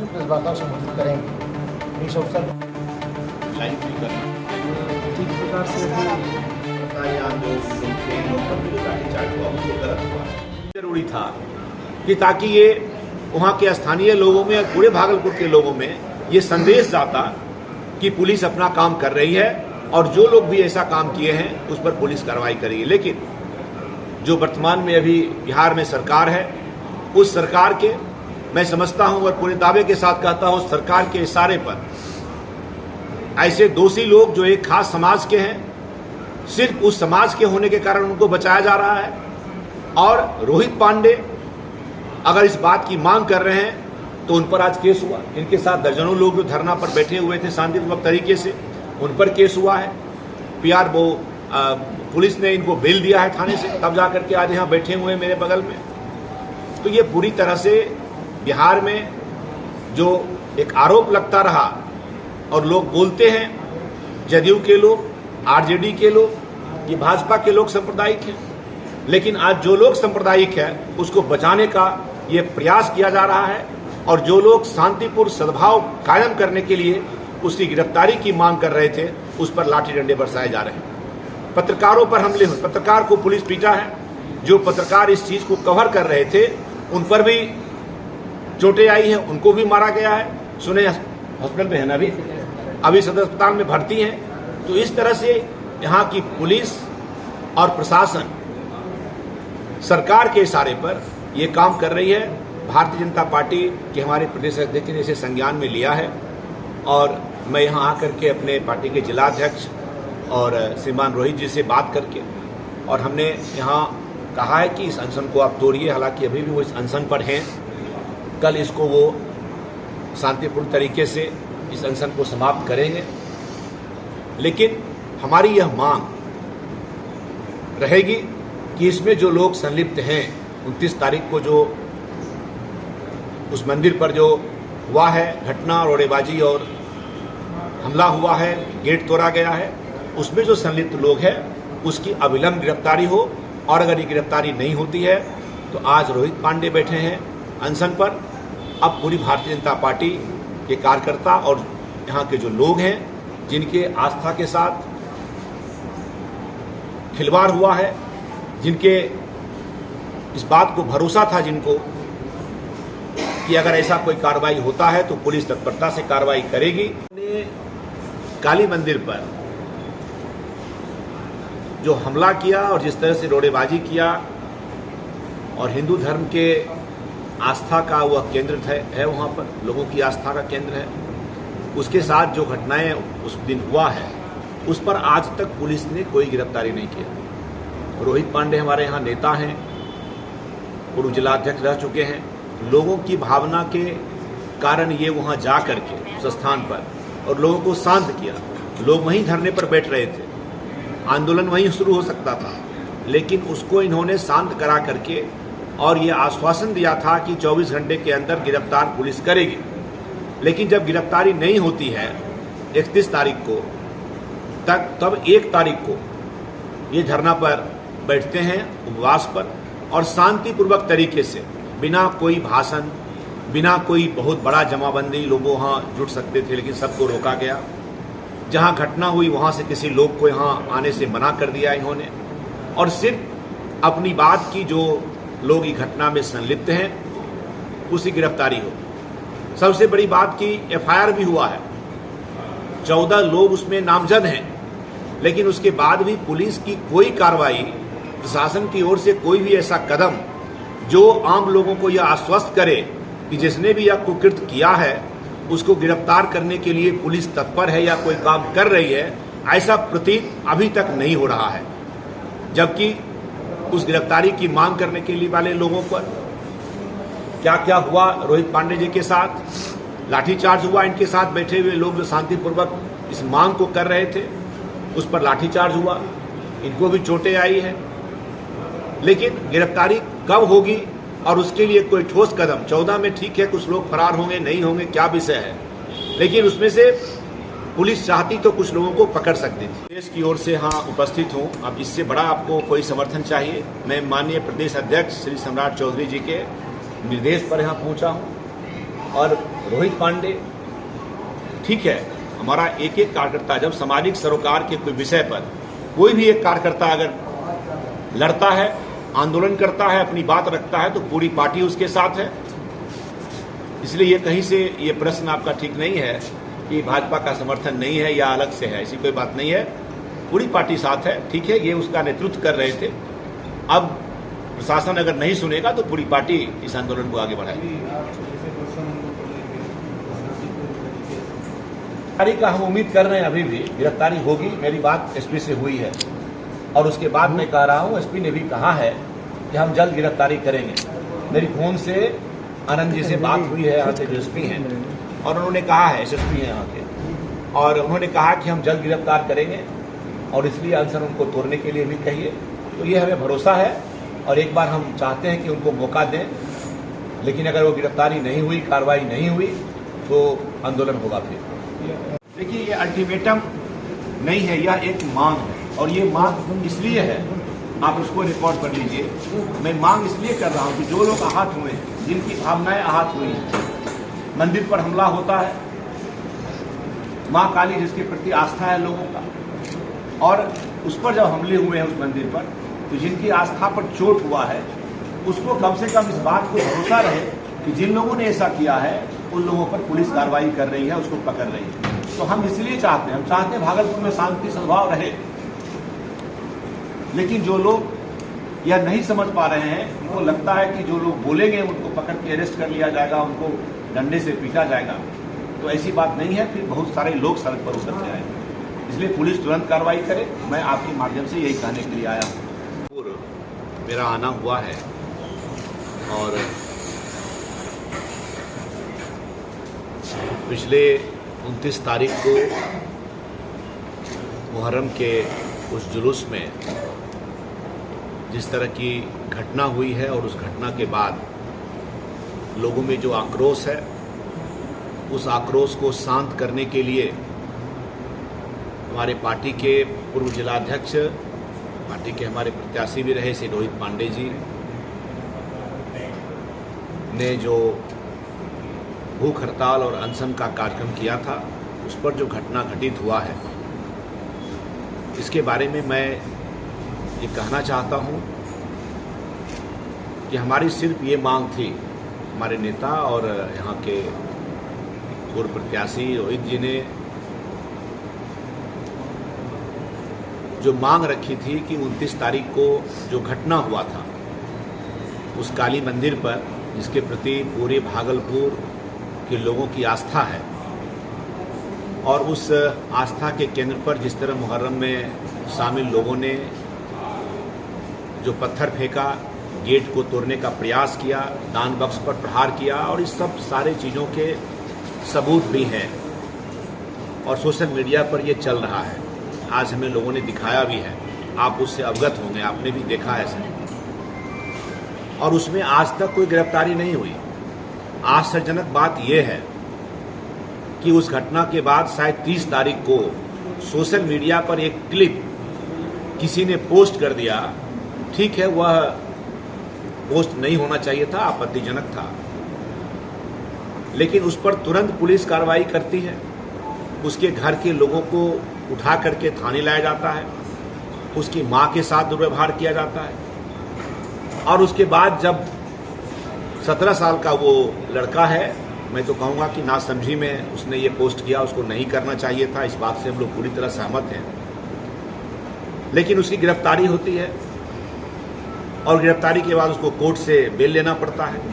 उसमें प्रेस वार्ता संबोधित करेंगे। इस अवसर लाइव भी करना ठीक प्रकार से जरूरी था कि ताकि ये वहाँ के स्थानीय लोगों में, पूरे भागलपुर के लोगों में ये संदेश जाता कि पुलिस अपना काम कर रही है और जो लोग भी ऐसा काम किए हैं उस पर पुलिस कार्रवाई करेगी। लेकिन जो वर्तमान में अभी बिहार में सरकार है, उस सरकार के मैं समझता हूं और पूरे दावे के साथ कहता हूं, सरकार के इशारे पर ऐसे दोषी लोग जो एक खास समाज के हैं, सिर्फ उस समाज के होने के कारण उनको बचाया जा रहा है। और रोहित पांडे अगर इस बात की मांग कर रहे हैं तो उन पर आज केस हुआ। इनके साथ दर्जनों लोग जो धरना पर बैठे हुए थे शांतिपूर्वक तरीके से, उन पर केस हुआ है। पुलिस ने इनको बेल दिया है थाने से, तब जाकर के आज यहाँ बैठे हुए हैं मेरे बगल में। तो ये पूरी तरह से बिहार में जो एक आरोप लगता रहा और लोग बोलते हैं, जदयू के लोग, आरजेडी के लोग, ये भाजपा के लोग सांप्रदायिक हैं, लेकिन आज जो लोग सांप्रदायिक है उसको बचाने का ये प्रयास किया जा रहा है। और जो लोग शांतिपूर्ण सद्भाव कायम करने के लिए उसकी गिरफ्तारी की मांग कर रहे थे, उस पर लाठी डंडे बरसाए जा रहे हैं। पत्रकारों पर हमले हुए, पत्रकार को पुलिस पीटा है। जो पत्रकार इस चीज को कवर कर रहे थे उन पर भी चोटें आई हैं, उनको भी मारा गया है। सुने हॉस्पिटल में है ना, अभी सदर अस्पताल में भर्ती हैं। तो इस तरह से यहाँ की पुलिस और प्रशासन सरकार के इशारे पर ये काम कर रही है। भारतीय जनता पार्टी के हमारे प्रदेश अध्यक्ष ने इसे संज्ञान में लिया है और मैं यहाँ आकर के अपने पार्टी के जिलाध्यक्ष और श्रीमान रोहित जी से बात करके, और हमने यहाँ कहा है कि इस अनशन को आप तोड़िए। हालांकि अभी भी वो इस अनशन पर हैं, कल इसको वो शांतिपूर्ण तरीके से इस अनशन को समाप्त करेंगे। लेकिन हमारी यह मांग रहेगी कि इसमें जो लोग संलिप्त हैं, 29 तारीख को जो उस मंदिर पर जो हुआ है घटना, रोड़ेबाजी और हमला हुआ है, गेट तोड़ा गया है, उसमें जो संलिप्त लोग हैं उसकी अविलंब गिरफ्तारी हो। और अगर ये गिरफ्तारी नहीं होती है तो आज रोहित पांडे बैठे हैं अनशन पर। अब पूरी भारतीय जनता पार्टी के कार्यकर्ता और यहाँ के जो लोग हैं जिनके आस्था के साथ खिलवाड़ हुआ है, जिनके इस बात को भरोसा था जिनको कि अगर ऐसा कोई कार्रवाई होता है तो पुलिस तत्परता से कार्रवाई करेगी। काली मंदिर पर जो हमला किया और जिस तरह से रोड़ेबाजी किया और हिंदू धर्म के आस्था का वह केंद्र है, वहाँ पर लोगों की आस्था का केंद्र है, उसके साथ जो घटनाएं उस दिन हुआ है उस पर आज तक पुलिस ने कोई गिरफ्तारी नहीं किया। रोहित पांडे हमारे यहाँ नेता हैं, पूर्व जिलाध्यक्ष रह चुके हैं। लोगों की भावना के कारण ये वहाँ जा करके उस स्थान पर और लोगों को शांत किया। लोग वहीं धरने पर बैठ रहे थे, आंदोलन वहीं शुरू हो सकता था, लेकिन उसको इन्होंने शांत करा करके और ये आश्वासन दिया था कि 24 घंटे के अंदर गिरफ्तार पुलिस करेगी। लेकिन जब गिरफ्तारी नहीं होती है 31 तारीख को तब 1 तारीख को ये धरना पर बैठते हैं, उपवास पर, और शांतिपूर्वक तरीके से बिना कोई भाषण, बिना कोई बहुत बड़ा जमाबंदी, लोग वहाँ जुट सकते थे लेकिन सबको रोका गया। जहाँ घटना हुई वहाँ से किसी लोग को यहाँ आने से मना कर दिया इन्होंने, और सिर्फ अपनी बात की जो लोग इस घटना में संलिप्त हैं उसकी गिरफ्तारी हो। सबसे बड़ी बात की एफआईआर भी हुआ है, 14 लोग उसमें नामजद हैं, लेकिन उसके बाद भी पुलिस की कोई कार्रवाई, प्रशासन की ओर से कोई भी ऐसा कदम जो आम लोगों को यह आश्वस्त करे कि जिसने भी यह कुकृत्य किया है उसको गिरफ्तार करने के लिए पुलिस तत्पर है या कोई काम कर रही है, ऐसा प्रतीत अभी तक नहीं हो रहा है। जबकि उस गिरफ्तारी की मांग करने के लिए वाले लोगों पर क्या क्या हुआ, रोहित पांडे जी के साथ लाठीचार्ज हुआ, इनके साथ बैठे हुए लोग जो शांतिपूर्वक इस मांग को कर रहे थे उस पर लाठीचार्ज हुआ, इनको भी चोटें आई है। लेकिन गिरफ्तारी कब होगी और उसके लिए कोई ठोस कदम, 14 में ठीक है कुछ लोग फरार होंगे नहीं होंगे क्या विषय है, लेकिन उसमें से पुलिस चाहती तो कुछ लोगों को पकड़ सकती थी। देश की ओर से हाँ उपस्थित हूँ। अब इससे बड़ा आपको कोई समर्थन चाहिए? मैं माननीय प्रदेश अध्यक्ष श्री सम्राट चौधरी जी के निर्देश पर यहाँ पहुँचा हूँ और रोहित पांडे, ठीक है, हमारा एक एक कार्यकर्ता जब सामाजिक सरोकार के कोई विषय पर कोई भी एक कार्यकर्ता अगर लड़ता है, आंदोलन करता है, अपनी बात रखता है, तो पूरी पार्टी उसके साथ है। इसलिए ये कहीं से ये प्रश्न आपका ठीक नहीं है कि भाजपा का समर्थन नहीं है या अलग से है, ऐसी कोई बात नहीं है। पूरी पार्टी साथ है, ठीक है, ये उसका नेतृत्व कर रहे थे। अब प्रशासन अगर नहीं सुनेगा तो पूरी पार्टी इस आंदोलन को आगे बढ़ाएगी। गिरफ्तारी का हम उम्मीद कर रहे हैं, अभी भी गिरफ्तारी होगी। मेरी बात एसपी से हुई है और उसके बाद मैं कह रहा हूं, एसपी ने भी कहा है कि हम जल्द गिरफ्तारी करेंगे। मेरी फोन से आनंद जी से बात हुई है, यहाँ से जो एसपी हैं, और उन्होंने कहा है, एसएसपी हैं यहाँ के, और उन्होंने कहा कि हम जल्द गिरफ्तार करेंगे और इसलिए अनशन उनको तोड़ने के लिए भी कहिए। तो ये हमें भरोसा है और एक बार हम चाहते हैं कि उनको मौका दें, लेकिन अगर वो गिरफ्तारी नहीं हुई, कार्रवाई नहीं हुई तो आंदोलन होगा फिर। देखिए, ये अल्टीमेटम नहीं है, यह एक मांग है और ये मांग इसलिए है, आप उसको रिकॉर्ड कर लीजिए। मैं मांग इसलिए कर रहा हूं कि जो लोग आहत हुए हैं, जिनकी भावनाएं आहत हुई हैं, मंदिर पर हमला होता है, मां काली जिसके प्रति आस्था है लोगों का, और उस पर जब हमले हुए हैं उस मंदिर पर, तो जिनकी आस्था पर चोट हुआ है, उसको कम से कम इस बात को भरोसा रहे कि जिन लोगों ने ऐसा किया है उन लोगों पर पुलिस कार्रवाई कर रही है, उसको पकड़ रही है। तो हम इसलिए चाहते हैं, हम चाहते हैं भागलपुर में शांति सद्भाव रहे। लेकिन जो लोग यह नहीं समझ पा रहे हैं, उनको लगता है कि जो लोग बोलेंगे उनको पकड़ के अरेस्ट कर लिया जाएगा, उनको डंडे से पीटा जाएगा। तो ऐसी बात नहीं है, फिर बहुत सारे लोग सड़क पर उतर जाएंगे। इसलिए पुलिस तुरंत कार्रवाई करे। मैं आपके माध्यम से यही कहने के लिए आया हूँ। मेरा आना हुआ है और पिछले 29 तारीख को मुहर्रम के उस जुलूस में जिस तरह की घटना हुई है और उस घटना के बाद लोगों में जो आक्रोश है, उस आक्रोश को शांत करने के लिए हमारे पार्टी के पूर्व जिलाध्यक्ष, पार्टी के हमारे प्रत्याशी भी रहे श्री रोहित पांडे जी ने जो भूख हड़ताल और अनशन का कार्यक्रम किया था, उस पर जो घटना घटित हुआ है, इसके बारे में मैं ये कहना चाहता हूँ कि हमारी सिर्फ ये मांग थी, हमारे नेता और यहाँ के पूर्व प्रत्याशी रोहित जी ने जो मांग रखी थी कि 29 तारीख को जो घटना हुआ था उस काली मंदिर पर, जिसके प्रति पूरे भागलपुर के लोगों की आस्था है, और उस आस्था के केंद्र पर जिस तरह मुहर्रम में शामिल लोगों ने जो पत्थर फेंका, गेट को तोड़ने का प्रयास किया, दान बक्स पर प्रहार किया, और इस सब सारे चीज़ों के सबूत भी हैं और सोशल मीडिया पर ये चल रहा है। आज हमें लोगों ने दिखाया भी है, आप उससे अवगत होंगे, आपने भी देखा है सर। और उसमें आज तक कोई गिरफ्तारी नहीं हुई। आश्चर्यजनक बात यह है कि उस घटना के बाद शायद 30 तारीख को सोशल मीडिया पर एक क्लिप किसी ने पोस्ट कर दिया। ठीक है, वह पोस्ट नहीं होना चाहिए था, आपत्तिजनक था, लेकिन उस पर तुरंत पुलिस कार्रवाई करती है। उसके घर के लोगों को उठा करके थाने लाया जाता है, उसकी मां के साथ दुर्व्यवहार किया जाता है, और उसके बाद जब 17 साल का वो लड़का है, मैं तो कहूँगा कि नासमझी में उसने ये पोस्ट किया, उसको नहीं करना चाहिए था। इस बात से हम लोग पूरी तरह सहमत हैं, लेकिन उसकी गिरफ्तारी होती है और गिरफ्तारी के बाद उसको कोर्ट से बेल लेना पड़ता है।